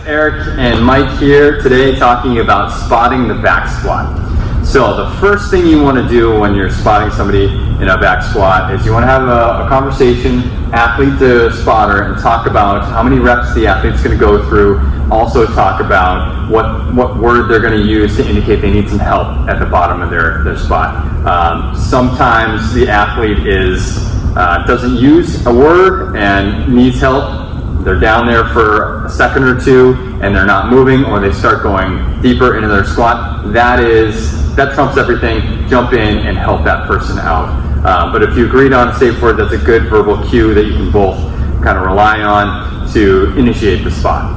Eric and Mike here today talking about spotting the back squat. So the first thing you want to do when you're spotting somebody in a back squat is you want to have a conversation, athlete to spotter, and talk about how many reps the athlete's going to go through. Also talk about what word they're going to use to indicate they need some help at the bottom of their spot. Sometimes the athlete doesn't use a word and needs help. They're down there for a second or two and they're not moving, or they start going deeper into their squat. That trumps everything. Jump in and help that person out. But if you agreed on a safe word, that's a good verbal cue that you can both kind of rely on to initiate the spot.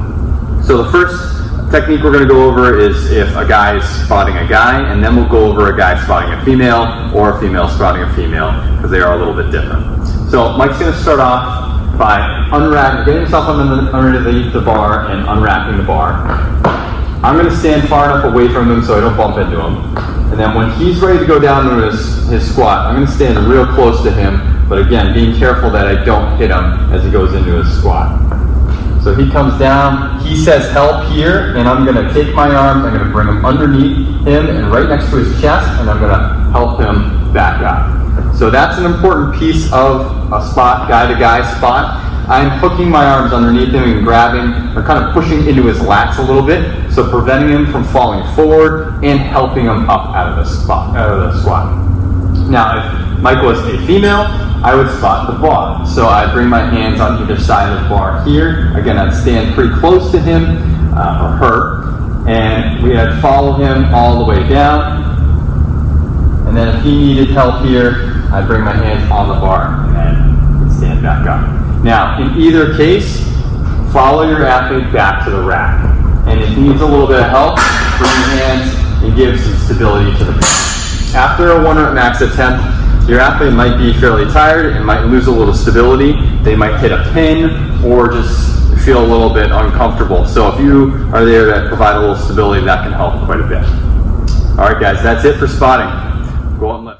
So the first technique we're going to go over is if a guy is spotting a guy, and then we'll go over a guy spotting a female or a female spotting a female, because they are a little bit different. So Mike's going to start off by getting himself underneath the bar and unwrapping the bar. I'm going to stand far enough away from him so I don't bump into him. And then when he's ready to go down to his squat, I'm going to stand real close to him, but again, being careful that I don't hit him as he goes into his squat. So he comes down, he says help here, and I'm going to take my arms, I'm going to bring him underneath him and right next to his chest, and I'm going to help him back up. So that's an important piece of a spot, guy-to-guy spot. I'm hooking my arms underneath him and grabbing, or kind of pushing into his lats a little bit, so preventing him from falling forward and helping him up out of the squat. Now, if Mike was a female, I would spot the bar. So I'd bring my hands on either side of the bar here. Again, I'd stand pretty close to him or her, and we'd follow him all the way down. And then if he needed help here, I'd bring my hands on the bar and then stand back up. Now, in either case, follow your athlete back to the rack. And if he needs a little bit of help, bring your hands and give some stability to the back. After a 1 rep max attempt, your athlete might be fairly tired and might lose a little stability. They might hit a pin or just feel a little bit uncomfortable. So if you are there to provide a little stability, that can help quite a bit. All right, guys, that's it for spotting. Go out and